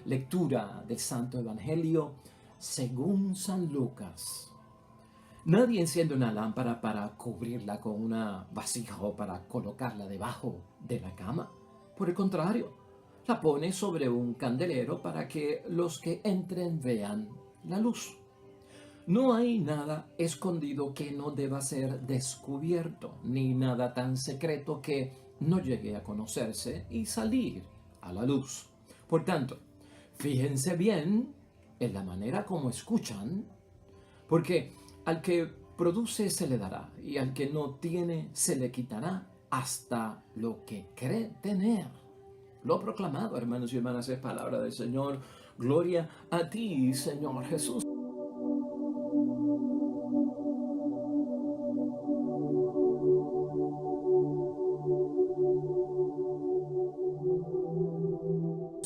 Lectura del Santo Evangelio según San Lucas. Nadie enciende una lámpara para cubrirla con una vasija o para colocarla debajo de la cama. Por el contrario, la pone sobre un candelero para que los que entren vean la luz. No hay nada escondido que no deba ser descubierto, ni nada tan secreto que no llegue a conocerse y salir a la luz. Por tanto, fíjense bien en la manera como escuchan, porque al que produce se le dará, y al que no tiene se le quitará hasta lo que cree tener. Lo ha proclamado, hermanos y hermanas, es palabra del Señor. Gloria a ti, Señor Jesús.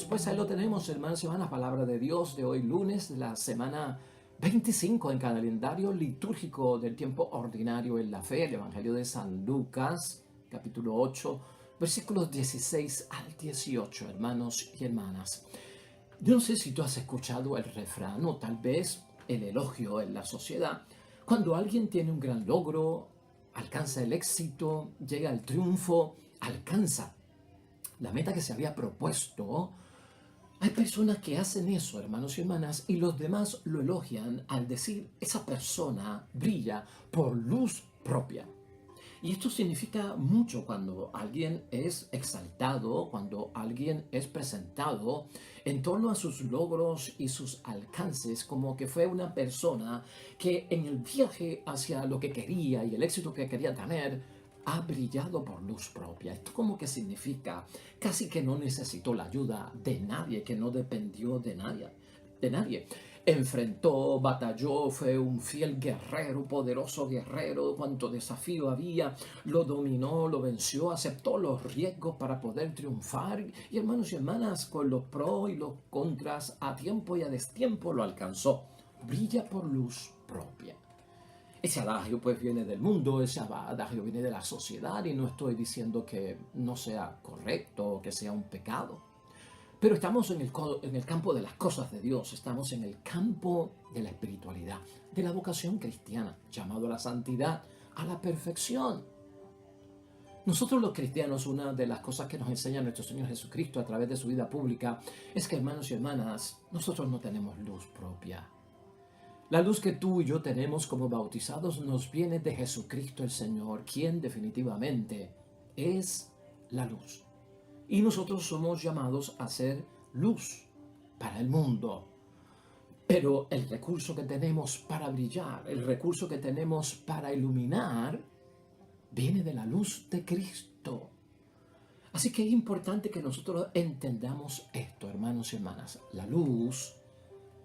Pues ahí lo tenemos, hermanos y hermanas, palabra de Dios de hoy lunes, de la semana 25 en calendario litúrgico del tiempo ordinario en la fe, el Evangelio de San Lucas, capítulo 8, versículos 16 al 18, hermanos y hermanas. Yo no sé si tú has escuchado el refrán o tal vez el elogio en la sociedad. Cuando alguien tiene un gran logro, alcanza el éxito, llega al triunfo, alcanza la meta que se había propuesto. Hay personas que hacen eso, hermanos y hermanas, y los demás lo elogian al decir, esa persona brilla por luz propia. Y esto significa mucho cuando alguien es exaltado, cuando alguien es presentado en torno a sus logros y sus alcances, como que fue una persona que en el viaje hacia lo que quería y el éxito que quería tener, ha brillado por luz propia. Esto como que significa casi que no necesitó la ayuda de nadie, que no dependió de nadie. Enfrentó, batalló, fue un fiel guerrero, poderoso guerrero, cuanto desafío había, lo dominó, lo venció, aceptó los riesgos para poder triunfar. Y hermanos y hermanas, con los pros y los contras, a tiempo y a destiempo lo alcanzó. Brilla por luz propia. Ese adagio pues viene del mundo, ese adagio viene de la sociedad y no estoy diciendo que no sea correcto o que sea un pecado. Pero estamos en el campo de las cosas de Dios, estamos en el campo de la espiritualidad, de la vocación cristiana, llamado a la santidad, a la perfección. Nosotros los cristianos, una de las cosas que nos enseña nuestro Señor Jesucristo a través de su vida pública es que, hermanos y hermanas, nosotros no tenemos luz propia. La luz que tú y yo tenemos como bautizados nos viene de Jesucristo el Señor, quien definitivamente es la luz. Y nosotros somos llamados a ser luz para el mundo. Pero el recurso que tenemos para brillar, el recurso que tenemos para iluminar, viene de la luz de Cristo. Así que es importante que nosotros entendamos esto, hermanos y hermanas. La luz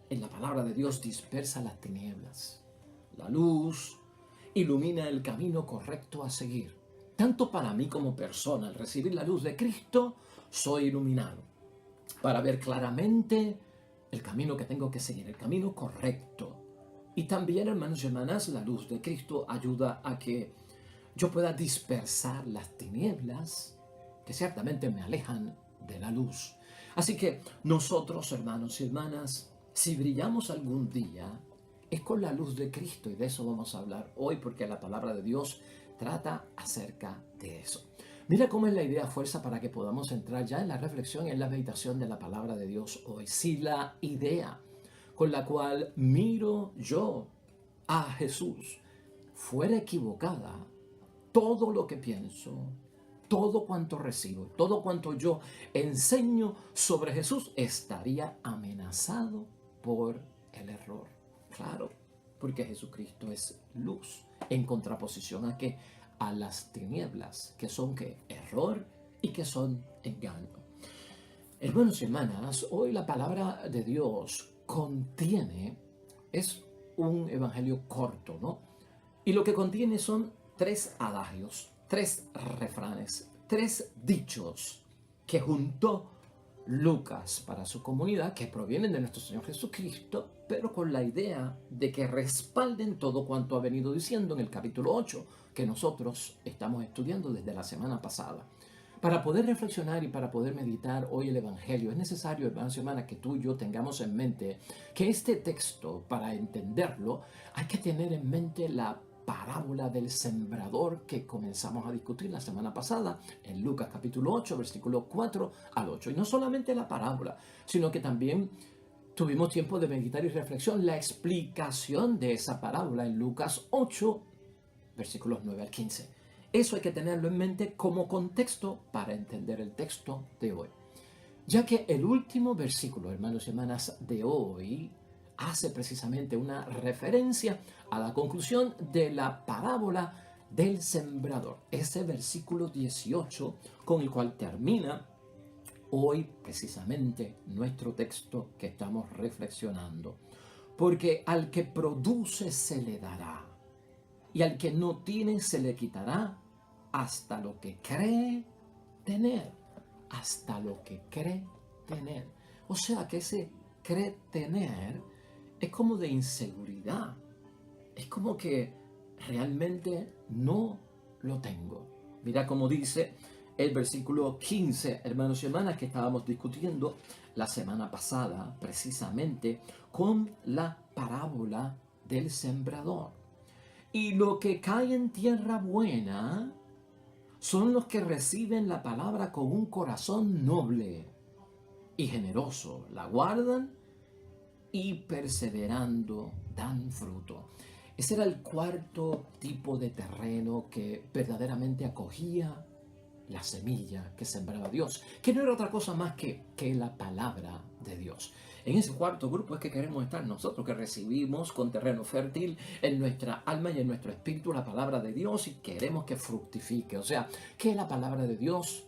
en la palabra de Dios dispersa las tinieblas. La luz ilumina el camino correcto a seguir. Tanto para mí como persona, al recibir la luz de Cristo, soy iluminado para ver claramente el camino que tengo que seguir, el camino correcto. Y también, hermanos y hermanas, la luz de Cristo ayuda a que yo pueda dispersar las tinieblas que ciertamente me alejan de la luz. Así que nosotros, hermanos y hermanas, si brillamos algún día, es con la luz de Cristo, y de eso vamos a hablar hoy porque la palabra de Dios trata acerca de eso. Mira cómo es la idea fuerza para que podamos entrar ya en la reflexión y en la meditación de la palabra de Dios hoy. Si la idea con la cual miro yo a Jesús fuera equivocada, todo lo que pienso, todo cuanto recibo, todo cuanto yo enseño sobre Jesús estaría amenazado por el error. Claro, porque Jesucristo es luz, en contraposición a que a las tinieblas, que son ¿qué? Error y que son engaño. Hermanos y hermanas, hoy la palabra de Dios es un evangelio corto, ¿no? Y lo que contiene son 3 adagios, 3 refranes, 3 dichos que juntó Lucas para su comunidad, que provienen de nuestro Señor Jesucristo, pero con la idea de que respalden todo cuanto ha venido diciendo en el capítulo 8, que nosotros estamos estudiando desde la semana pasada. Para poder reflexionar y para poder meditar hoy el Evangelio, es necesario, hermanos y hermanas, que tú y yo tengamos en mente que este texto, para entenderlo, hay que tener en mente la parábola del sembrador que comenzamos a discutir la semana pasada en Lucas capítulo 8, versículo 4 al 8. Y no solamente la parábola, sino que también tuvimos tiempo de meditar y reflexión, la explicación de esa parábola en Lucas 8, versículos 9 al 15. Eso hay que tenerlo en mente como contexto para entender el texto de hoy. Ya que el último versículo, hermanos y hermanas, de hoy hace precisamente una referencia a la conclusión de la parábola del sembrador. Ese versículo 18 con el cual termina hoy precisamente nuestro texto que estamos reflexionando. Porque al que produce se le dará, y al que no tiene se le quitará hasta lo que cree tener. Hasta lo que cree tener. O sea que ese cree tener es como de inseguridad. Es como que realmente no lo tengo. Mira cómo dice el versículo 15, hermanos y hermanas, que estábamos discutiendo la semana pasada precisamente con la parábola del sembrador. Y lo que cae en tierra buena son los que reciben la palabra con un corazón noble y generoso. La guardan y perseverando dan fruto. Ese era el cuarto tipo de terreno que verdaderamente acogía la semilla que sembraba Dios, que no era otra cosa más que la palabra de Dios. En ese cuarto grupo es que queremos estar nosotros, que recibimos con terreno fértil en nuestra alma y en nuestro espíritu la palabra de Dios y queremos que fructifique. O sea, que la palabra de Dios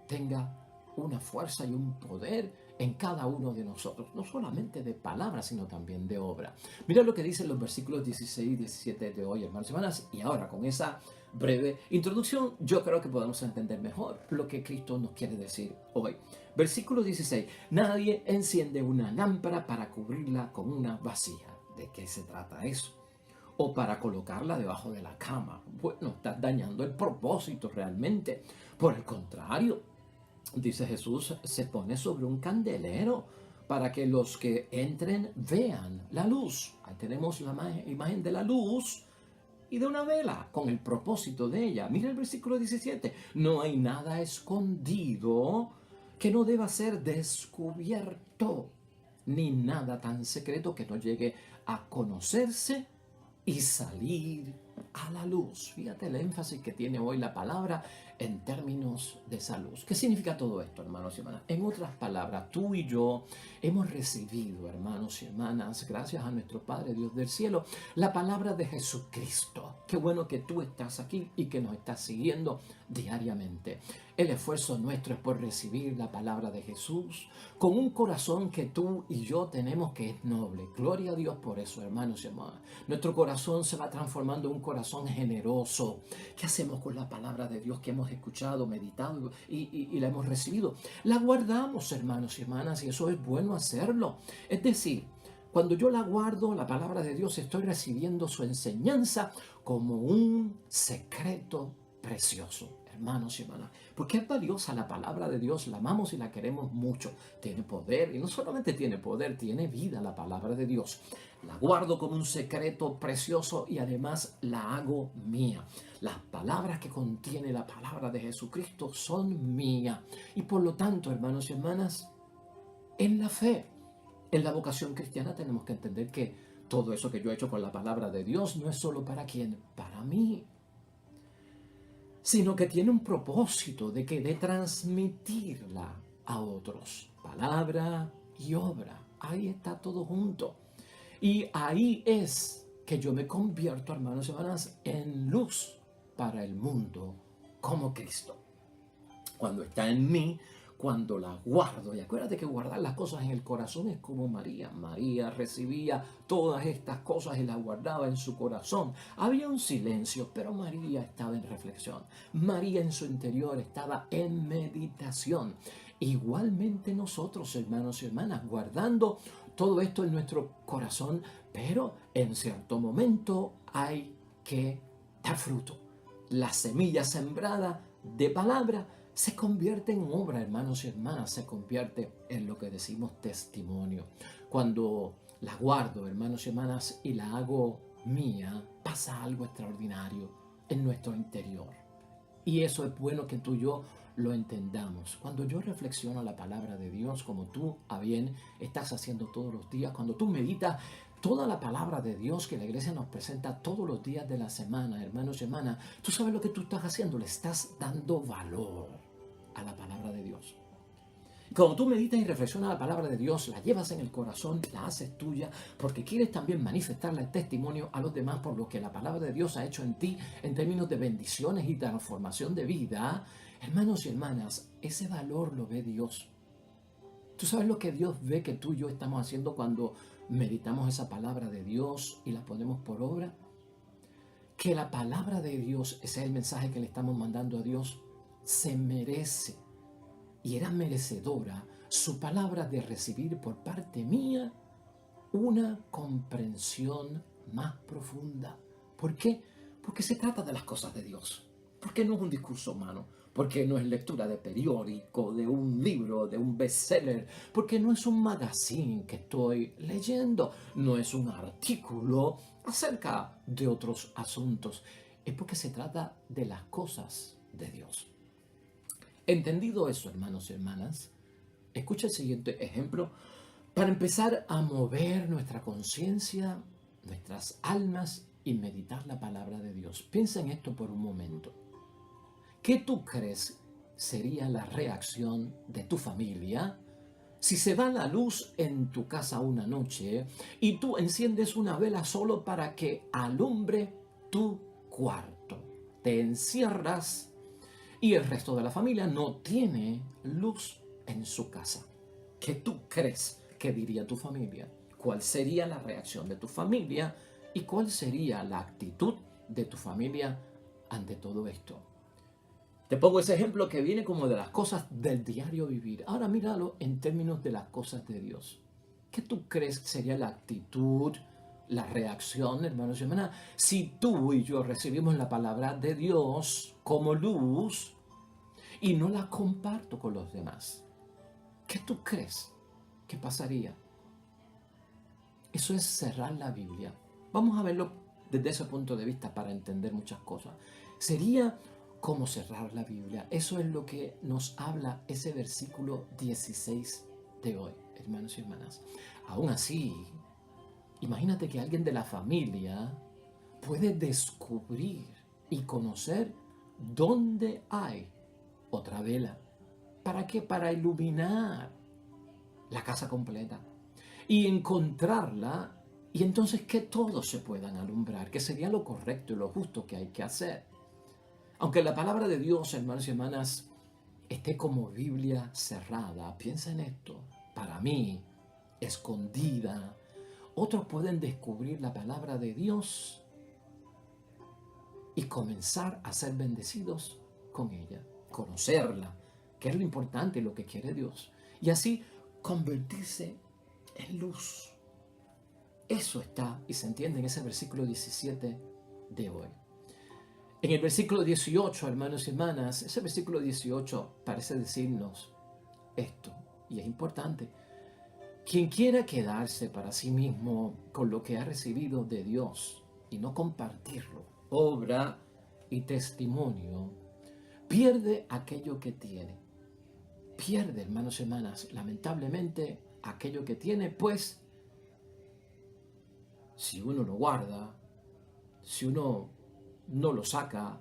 tenga una fuerza y un poder en cada uno de nosotros, no solamente de palabra, sino también de obra. Mira lo que dicen los versículos 16 y 17 de hoy, hermanos y hermanas, y ahora con esa breve introducción, yo creo que podemos entender mejor lo que Cristo nos quiere decir hoy. Versículo 16. Nadie enciende una lámpara para cubrirla con una vasija. ¿De qué se trata eso? O para colocarla debajo de la cama. Bueno, estás dañando el propósito realmente. Por el contrario, dice Jesús, se pone sobre un candelero para que los que entren vean la luz. Ahí tenemos la imagen de la luz y de una vela con el propósito de ella. Mira el versículo 17. No hay nada escondido que no deba ser descubierto, ni nada tan secreto que no llegue a conocerse y salir a la luz. Fíjate el énfasis que tiene hoy la palabra en términos de esa luz. ¿Qué significa todo esto, hermanos y hermanas? En otras palabras, tú y yo hemos recibido, hermanos y hermanas, gracias a nuestro Padre Dios del cielo, la palabra de Jesucristo. Qué bueno que tú estás aquí y que nos estás siguiendo diariamente. El esfuerzo nuestro es por recibir la palabra de Jesús con un corazón que tú y yo tenemos que es noble. Gloria a Dios por eso, hermanos y hermanas. Nuestro corazón se va transformando en un corazón generoso. ¿Qué hacemos con la palabra de Dios que hemos escuchado, meditado y la hemos recibido? La guardamos, hermanos y hermanas, y eso es bueno hacerlo. Es decir, cuando yo la guardo, la palabra de Dios, estoy recibiendo su enseñanza como un secreto precioso. Hermanos y hermanas, porque es valiosa la palabra de Dios, la amamos y la queremos mucho. Tiene poder, y no solamente tiene poder, tiene vida la palabra de Dios. La guardo como un secreto precioso y además la hago mía. Las palabras que contiene la palabra de Jesucristo son mías. Y por lo tanto, hermanos y hermanas, en la fe, en la vocación cristiana tenemos que entender que todo eso que yo he hecho con la palabra de Dios no es solo para quién, para mí, sino que tiene un propósito de transmitirla a otros. Palabra y obra. Ahí está todo junto. Y ahí es que yo me convierto, hermanos y hermanas, en luz para el mundo como Cristo. Cuando está en mí, cuando la guardo. Y acuérdate que guardar las cosas en el corazón es como María. María recibía todas estas cosas y las guardaba en su corazón. Había un silencio, pero María estaba en reflexión. María en su interior estaba en meditación. Igualmente nosotros, hermanos y hermanas, guardando todo esto en nuestro corazón, pero en cierto momento hay que dar fruto. La semilla sembrada de palabra se convierte en obra, hermanos y hermanas, se convierte en lo que decimos testimonio. Cuando la guardo, hermanos y hermanas, y la hago mía, pasa algo extraordinario en nuestro interior. Y eso es bueno que tú y yo lo entendamos. Cuando yo reflexiono la palabra de Dios, como tú a bien estás haciendo todos los días, cuando tú meditas toda la palabra de Dios que la iglesia nos presenta todos los días de la semana, hermanos y hermanas, tú sabes lo que tú estás haciendo, le estás dando valor a la palabra de Dios. Cuando tú meditas y reflexionas la palabra de Dios, la llevas en el corazón, la haces tuya, porque quieres también manifestarle el testimonio a los demás por lo que la palabra de Dios ha hecho en ti en términos de bendiciones y transformación de vida. Hermanos y hermanas, ese valor lo ve Dios. ¿Tú sabes lo que Dios ve que tú y yo estamos haciendo cuando meditamos esa palabra de Dios y la ponemos por obra? Que la palabra de Dios, ese es el mensaje que le estamos mandando a Dios, se merece y era merecedora su palabra de recibir por parte mía una comprensión más profunda. ¿Por qué? Porque se trata de las cosas de Dios. Porque no es un discurso humano. Porque no es lectura de periódico, de un libro, de un bestseller. Porque no es un magazine que estoy leyendo. No es un artículo acerca de otros asuntos. Es porque se trata de las cosas de Dios. Entendido eso, hermanos y hermanas, escucha el siguiente ejemplo para empezar a mover nuestra conciencia, nuestras almas y meditar la palabra de Dios. Piensa en esto por un momento. ¿Qué tú crees sería la reacción de tu familia si se va la luz en tu casa una noche y tú enciendes una vela solo para que alumbre tu cuarto? Te encierras y el resto de la familia no tiene luz en su casa. ¿Qué tú crees que diría tu familia? ¿Cuál sería la reacción de tu familia? ¿Y cuál sería la actitud de tu familia ante todo esto? Te pongo ese ejemplo que viene como de las cosas del diario vivir. Ahora míralo en términos de las cosas de Dios. ¿Qué tú crees que sería la actitud, la reacción, hermanos y hermanas, si tú y yo recibimos la palabra de Dios como luz y no la comparto con los demás? ¿Qué tú crees que pasaría? Eso es cerrar la Biblia. Vamos a verlo desde ese punto de vista para entender muchas cosas. Sería como cerrar la Biblia. Eso es lo que nos habla ese versículo 16 de hoy, hermanos y hermanas. Aún así, imagínate que alguien de la familia puede descubrir y conocer dónde hay otra vela. ¿Para qué? Para iluminar la casa completa y encontrarla, y entonces que todos se puedan alumbrar, que sería lo correcto y lo justo que hay que hacer. Aunque la palabra de Dios, hermanos y hermanas, esté como Biblia cerrada, piensa en esto, para mí, escondida, otros pueden descubrir la palabra de Dios y comenzar a ser bendecidos con ella, conocerla, que es lo importante, lo que quiere Dios, y así convertirse en luz. Eso está y se entiende en ese versículo 17 de hoy. En el versículo 18, hermanos y hermanas, ese versículo 18 parece decirnos esto, y es importante. Quien quiera quedarse para sí mismo con lo que ha recibido de Dios y no compartirlo, obra y testimonio, pierde aquello que tiene. Pierde, hermanos y hermanas, lamentablemente, aquello que tiene, pues, si uno lo guarda, si uno no lo saca,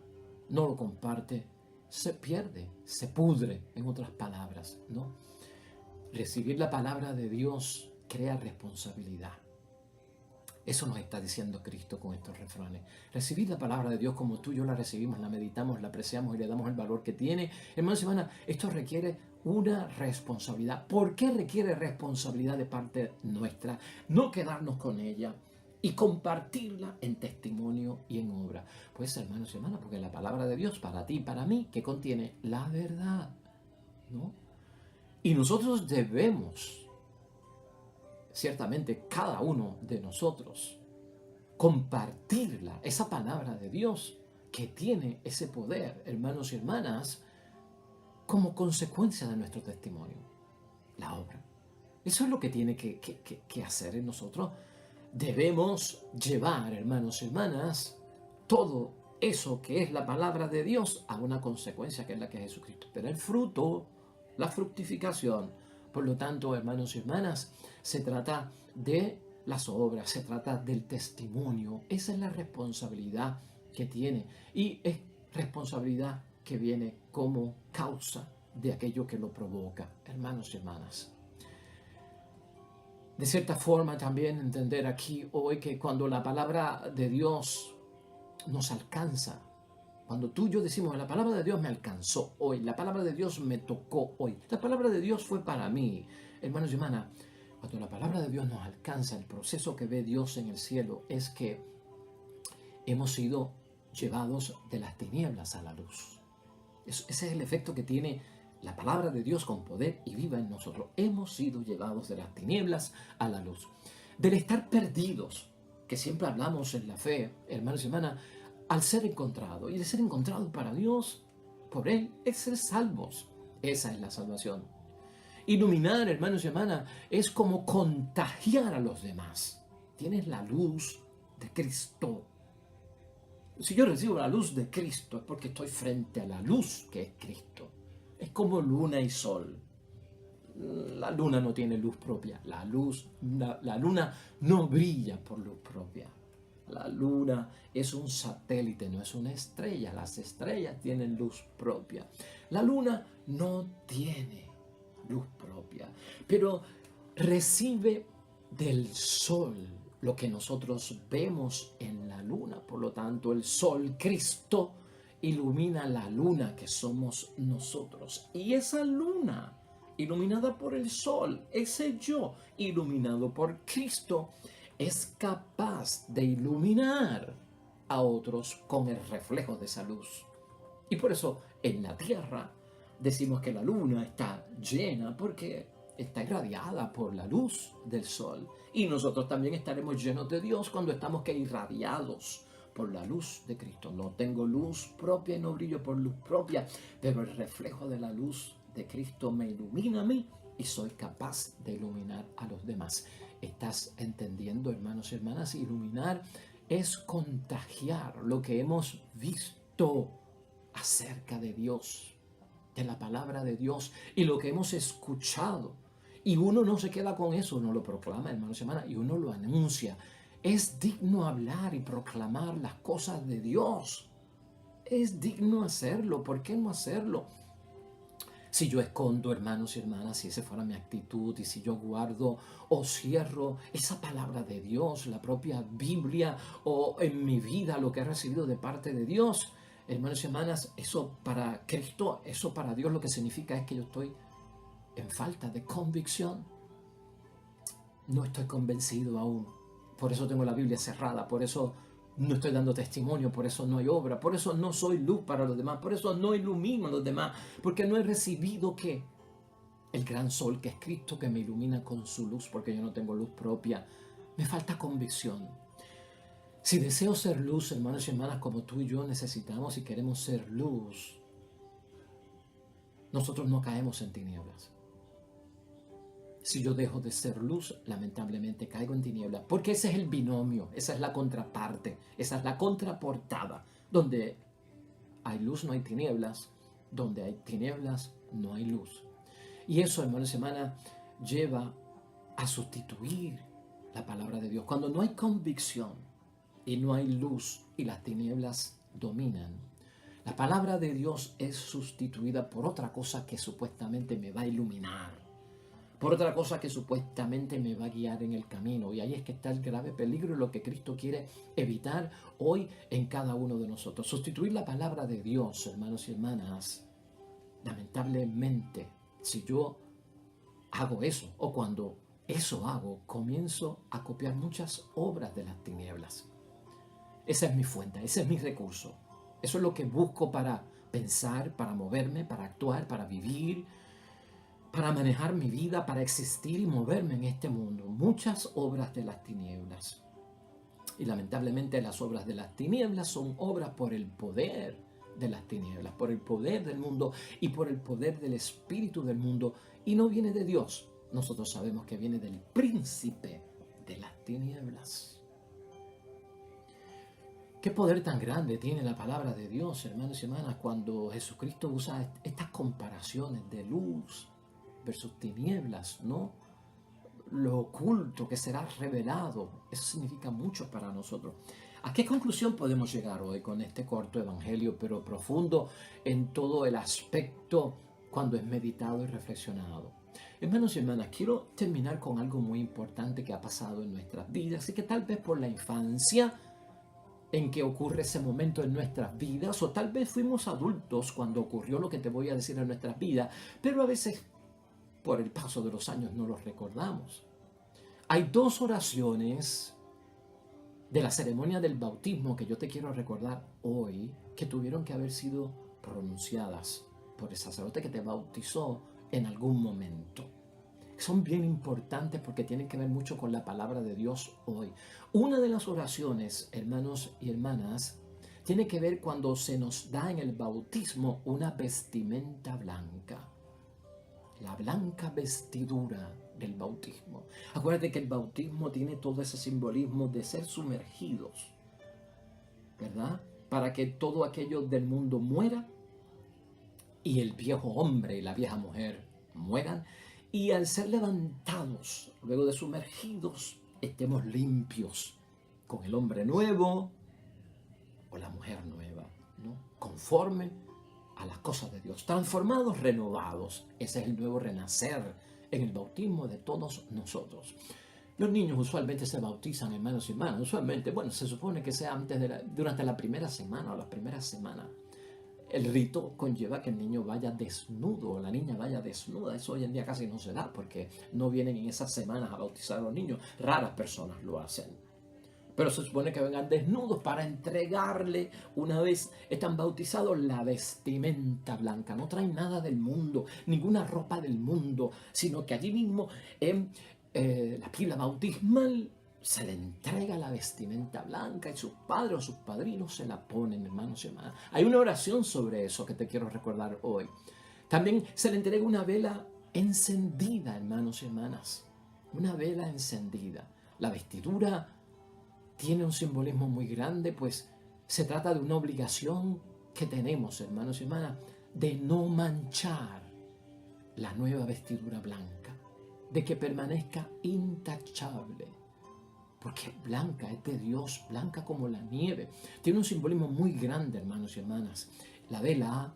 no lo comparte, se pierde, se pudre, en otras palabras, ¿no? Recibir la palabra de Dios crea responsabilidad. Eso nos está diciendo Cristo con estos refranes. Recibir la palabra de Dios como tú y yo la recibimos, la meditamos, la apreciamos y le damos el valor que tiene. Hermanos y hermanas, esto requiere una responsabilidad. ¿Por qué requiere responsabilidad de parte nuestra? No quedarnos con ella y compartirla en testimonio y en obra. Pues, hermanos y hermanas, porque la palabra de Dios para ti y para mí, que contiene la verdad, ¿no? Y nosotros debemos, ciertamente cada uno de nosotros, compartirla, esa palabra de Dios que tiene ese poder, hermanos y hermanas, como consecuencia de nuestro testimonio, la obra. Eso es lo que tiene que hacer en nosotros. Debemos llevar, hermanos y hermanas, todo eso que es la palabra de Dios a una consecuencia que es la que es Jesucristo. Pero el fruto, la fructificación, por lo tanto, hermanos y hermanas, se trata de las obras, se trata del testimonio. Esa es la responsabilidad que tiene y es responsabilidad que viene como causa de aquello que lo provoca, hermanos y hermanas. De cierta forma también entender aquí hoy que cuando la palabra de Dios nos alcanza, cuando tú y yo decimos la palabra de Dios me alcanzó hoy, la palabra de Dios me tocó hoy, la palabra de Dios fue para mí, hermanos y hermanas, cuando la palabra de Dios nos alcanza, el proceso que ve Dios en el cielo es que hemos sido llevados de las tinieblas a la luz. Ese es el efecto que tiene la palabra de Dios con poder y viva en nosotros. Hemos sido llevados de las tinieblas a la luz. Del estar perdidos, que siempre hablamos en la fe, hermanos y hermanas, al ser encontrado. Y de ser encontrado para Dios, por Él, es ser salvos. Esa es la salvación. Iluminar, hermanos y hermanas, es como contagiar a los demás. Tienes la luz de Cristo. Si yo recibo la luz de Cristo es porque estoy frente a la luz que es Cristo. Es como luna y sol. La luna no tiene luz propia. La luna no brilla por luz propia. La luna es un satélite, no es una estrella. Las estrellas tienen luz propia. La luna no tiene luz propia, pero recibe del sol lo que nosotros vemos en la luna. Por lo tanto, el sol, Cristo, ilumina la luna que somos nosotros. Y esa luna, iluminada por el sol, ese yo, iluminado por Cristo, es capaz de iluminar a otros con el reflejo de esa luz. Y por eso en la tierra decimos que la luna está llena porque está irradiada por la luz del sol. Y nosotros también estaremos llenos de Dios cuando estamos irradiados por la luz de Cristo. No tengo luz propia y no brillo por luz propia, pero el reflejo de la luz de Cristo me ilumina a mí y soy capaz de iluminar a los demás. ¿Estás entendiendo, hermanos y hermanas? Iluminar es contagiar lo que hemos visto acerca de Dios, de la palabra de Dios y lo que hemos escuchado. Y uno no se queda con eso, uno lo proclama, hermanos y hermanas, y uno lo anuncia. Es digno hablar y proclamar las cosas de Dios. Es digno hacerlo. ¿Por qué no hacerlo? Si yo escondo, hermanos y hermanas, si esa fuera mi actitud, y si yo guardo o cierro esa palabra de Dios, la propia Biblia, o en mi vida lo que he recibido de parte de Dios, hermanos y hermanas, eso para Cristo, eso para Dios lo que significa es que yo estoy en falta de convicción. No estoy convencido aún. Por eso tengo la Biblia cerrada, por eso no estoy dando testimonio, por eso no hay obra, por eso no soy luz para los demás, por eso no ilumino a los demás, porque no he recibido ¿qué? El gran sol que es Cristo que me ilumina con su luz, porque yo no tengo luz propia. Me falta convicción. Si deseo ser luz, hermanos y hermanas, como tú y yo necesitamos y queremos ser luz, nosotros no caemos en tinieblas. Si yo dejo de ser luz, lamentablemente caigo en tinieblas, porque ese es el binomio, esa es la contraparte, esa es la contraportada. Donde hay luz no hay tinieblas, donde hay tinieblas no hay luz. Y eso, hermanos y hermanas, lleva a sustituir la palabra de Dios. Cuando no hay convicción y no hay luz y las tinieblas dominan, la palabra de Dios es sustituida por otra cosa que supuestamente me va a iluminar, por otra cosa que supuestamente me va a guiar en el camino. Y ahí es que está el grave peligro y lo que Cristo quiere evitar hoy en cada uno de nosotros. Sustituir la palabra de Dios, hermanos y hermanas. Lamentablemente, si yo hago eso, o cuando eso hago, comienzo a copiar muchas obras de las tinieblas. Esa es mi fuente, ese es mi recurso. Eso es lo que busco para pensar, para moverme, para actuar, para vivir, para manejar mi vida, para existir y moverme en este mundo. Muchas obras de las tinieblas. Y lamentablemente las obras de las tinieblas son obras por el poder de las tinieblas, por el poder del mundo y por el poder del espíritu del mundo, y no viene de Dios. Nosotros sabemos que viene del príncipe de las tinieblas. Qué poder tan grande tiene la palabra de Dios, hermanos y hermanas, cuando Jesucristo usa estas comparaciones de luz versus tinieblas, ¿no? Lo oculto que será revelado, eso significa mucho para nosotros. ¿A qué conclusión podemos llegar hoy con este corto evangelio, pero profundo en todo el aspecto cuando es meditado y reflexionado? Hermanos y hermanas, quiero terminar con algo muy importante que ha pasado en nuestras vidas y que tal vez por la infancia en que ocurre ese momento en nuestras vidas, o tal vez fuimos adultos cuando ocurrió lo que te voy a decir en nuestras vidas, pero a veces por el paso de los años no los recordamos. Hay dos oraciones de la ceremonia del bautismo que yo te quiero recordar hoy, que tuvieron que haber sido pronunciadas por el sacerdote que te bautizó en algún momento. Son bien importantes porque tienen que ver mucho con la palabra de Dios hoy. Una de las oraciones, hermanos y hermanas, tiene que ver cuando se nos da en el bautismo una vestimenta blanca. La blanca vestidura del bautismo. Acuérdate que el bautismo tiene todo ese simbolismo de ser sumergidos, ¿verdad? Para que todo aquello del mundo muera y el viejo hombre y la vieja mujer mueran, y al ser levantados, luego de sumergidos, estemos limpios con el hombre nuevo o la mujer nueva, ¿no? Conforme a las cosas de Dios, transformados, renovados. Ese es el nuevo renacer en el bautismo de todos nosotros. Los niños usualmente se bautizan, hermanos y hermanas. Usualmente, bueno, se supone que sea durante la primera semana o las primeras semanas. El rito conlleva que el niño vaya desnudo o la niña vaya desnuda. Eso hoy en día casi no se da porque no vienen en esas semanas a bautizar a los niños. Raras personas lo hacen. Pero se supone que vengan desnudos para entregarle, una vez están bautizados, la vestimenta blanca. No traen nada del mundo, ninguna ropa del mundo, sino que allí mismo en la pila bautismal se le entrega la vestimenta blanca y sus padres o sus padrinos se la ponen, hermanos y hermanas. Hay una oración sobre eso que te quiero recordar hoy. También se le entrega una vela encendida, hermanos y hermanas. Una vela encendida. La vestidura tiene un simbolismo muy grande, pues se trata de una obligación que tenemos, hermanos y hermanas, de no manchar la nueva vestidura blanca, de que permanezca intachable, porque es blanca, es de Dios, blanca como la nieve. Tiene un simbolismo muy grande, hermanos y hermanas. La vela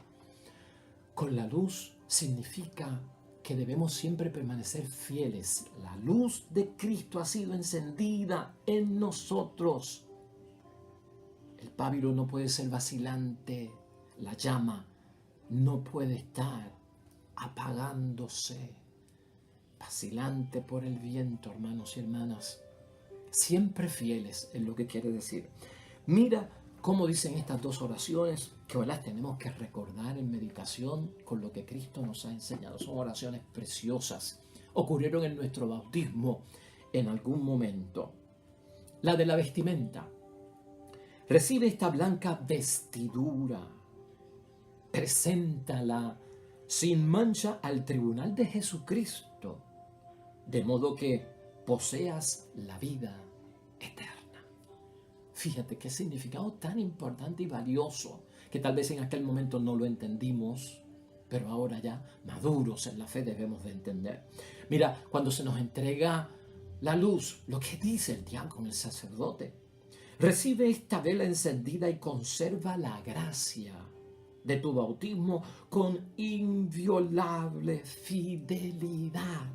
con la luz significa que debemos siempre permanecer fieles. La luz de Cristo ha sido encendida en nosotros. El pábilo no puede ser vacilante. La llama no puede estar apagándose, vacilante por el viento, hermanos y hermanas. Siempre fieles es lo que quiere decir. Mira cómo dicen estas dos oraciones que las tenemos que recordar en meditación con lo que Cristo nos ha enseñado. Son oraciones preciosas. Ocurrieron en nuestro bautismo en algún momento. La de la vestimenta. Recibe esta blanca vestidura. Preséntala sin mancha al tribunal de Jesucristo, de modo que poseas la vida eterna. Fíjate qué significado tan importante y valioso, que tal vez en aquel momento no lo entendimos, pero ahora ya maduros en la fe debemos de entender. Mira, cuando se nos entrega la luz, lo que dice el diácono, el sacerdote, recibe esta vela encendida y conserva la gracia de tu bautismo con inviolable fidelidad.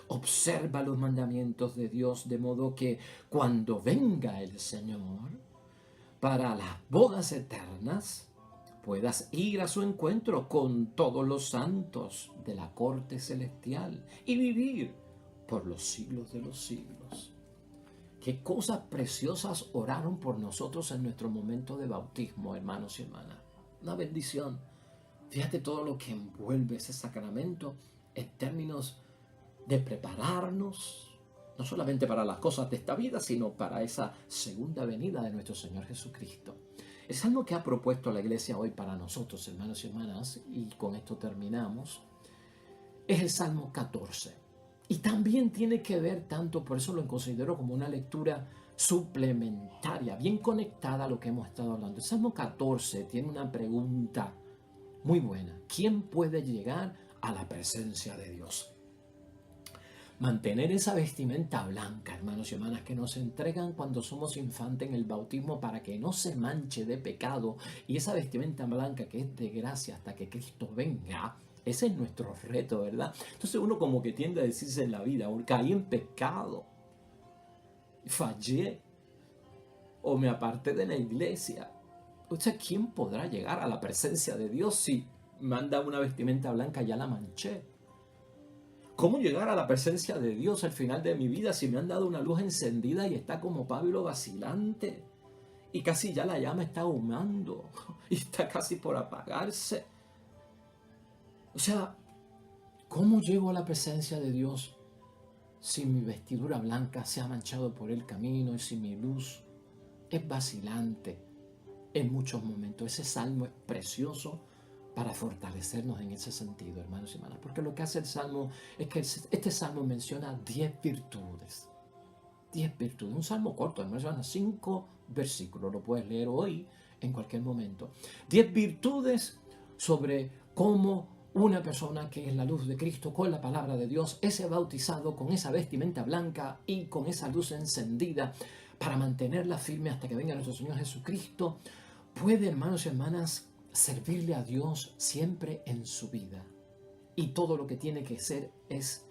Observa los mandamientos de Dios de modo que cuando venga el Señor para las bodas eternas puedas ir a su encuentro con todos los santos de la corte celestial y vivir por los siglos de los siglos. Qué cosas preciosas oraron por nosotros en nuestro momento de bautismo, hermanos y hermanas. Una bendición. Fíjate todo lo que envuelve ese sacramento en términos de prepararnos, no solamente para las cosas de esta vida, sino para esa segunda venida de nuestro Señor Jesucristo. El salmo que ha propuesto la iglesia hoy para nosotros, hermanos y hermanas, y con esto terminamos, es el Salmo 14. Y también tiene que ver tanto, por eso lo considero como una lectura suplementaria, bien conectada a lo que hemos estado hablando. El Salmo 14 tiene una pregunta muy buena. ¿Quién puede llegar a la presencia de Dios? Mantener esa vestimenta blanca, hermanos y hermanas, que nos entregan cuando somos infantes en el bautismo para que no se manche de pecado, y esa vestimenta blanca que es de gracia hasta que Cristo venga. Ese es nuestro reto, ¿verdad? Entonces uno como que tiende a decirse en la vida, o caí en pecado, fallé, o me aparté de la iglesia. O sea, ¿quién podrá llegar a la presencia de Dios si manda una vestimenta blanca y ya la manché? ¿Cómo llegar a la presencia de Dios al final de mi vida si me han dado una luz encendida y está como Pablo vacilante? Y casi ya la llama está ahumando y está casi por apagarse. O sea, ¿cómo llego a la presencia de Dios si mi vestidura blanca se ha manchado por el camino y si mi luz es vacilante en muchos momentos? Ese salmo es precioso para fortalecernos en ese sentido, hermanos y hermanas, porque lo que hace el salmo es que este salmo menciona 10 virtudes. 10 virtudes, un salmo corto, hermanos y hermanas, 5 versículos, lo puedes leer hoy en cualquier momento. 10 virtudes sobre cómo una persona que es la luz de Cristo, con la palabra de Dios, ese bautizado con esa vestimenta blanca y con esa luz encendida para mantenerla firme hasta que venga nuestro Señor Jesucristo, puede, hermanos y hermanas, servirle a Dios siempre en su vida. Y todo lo que tiene que hacer es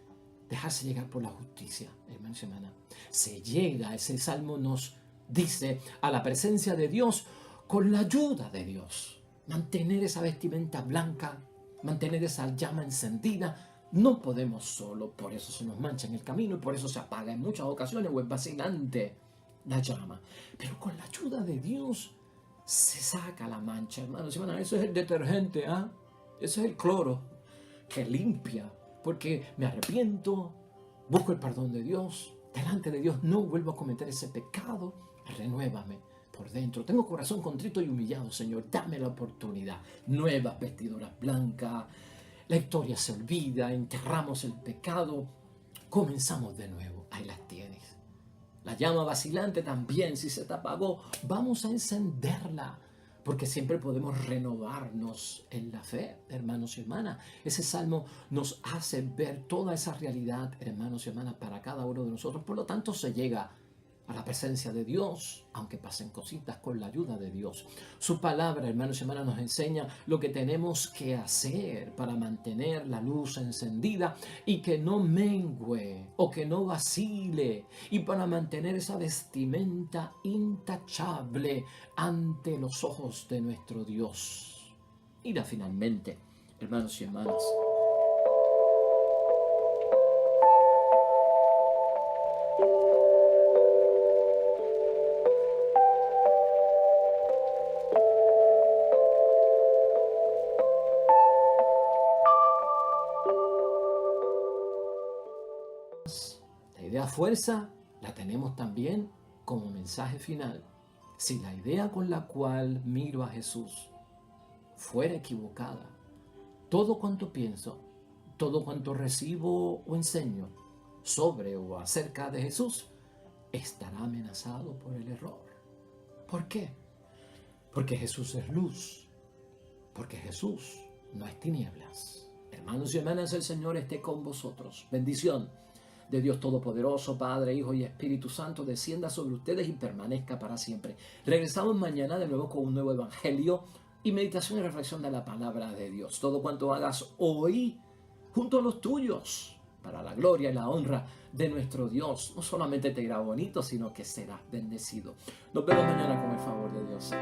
dejarse llegar por la justicia, hermanos y hermanas. Se llega, ese salmo nos dice, a la presencia de Dios con la ayuda de Dios. Mantener esa vestimenta blanca, mantener esa llama encendida. No podemos solo, por eso se nos mancha en el camino y por eso se apaga en muchas ocasiones o es vacilante la llama. Pero con la ayuda de Dios se saca la mancha, hermanos y hermanas. Eso es el detergente, ¿ah? Eso es el cloro que limpia, porque me arrepiento, busco el perdón de Dios, delante de Dios no vuelvo a cometer ese pecado, renuévame por dentro. Tengo corazón contrito y humillado, Señor, dame la oportunidad. Nuevas vestiduras blancas, la historia se olvida, enterramos el pecado, comenzamos de nuevo. Ahí las tienes. La llama vacilante también, si se te apagó, vamos a encenderla, porque siempre podemos renovarnos en la fe, hermanos y hermanas. Ese salmo nos hace ver toda esa realidad, hermanos y hermanas, para cada uno de nosotros. Por lo tanto, se llega a la presencia de Dios, aunque pasen cositas, con la ayuda de Dios. Su palabra, hermanos y hermanas, nos enseña lo que tenemos que hacer para mantener la luz encendida y que no mengüe o que no vacile, y para mantener esa vestimenta intachable ante los ojos de nuestro Dios. Y finalmente, hermanos y hermanas, la idea fuerza la tenemos también como mensaje final. Si la idea con la cual miro a Jesús fuera equivocada, todo cuanto pienso, todo cuanto recibo o enseño sobre o acerca de Jesús estará amenazado por el error. ¿Por qué? Porque Jesús es luz, porque Jesús no es tinieblas. Hermanos y hermanas, el Señor esté con vosotros. Bendición de Dios Todopoderoso, Padre, Hijo y Espíritu Santo, descienda sobre ustedes y permanezca para siempre. Regresamos mañana de nuevo con un nuevo evangelio y meditación y reflexión de la palabra de Dios. Todo cuanto hagas hoy junto a los tuyos, para la gloria y la honra de nuestro Dios, no solamente te irá bonito, sino que serás bendecido. Nos vemos mañana con el favor de Dios.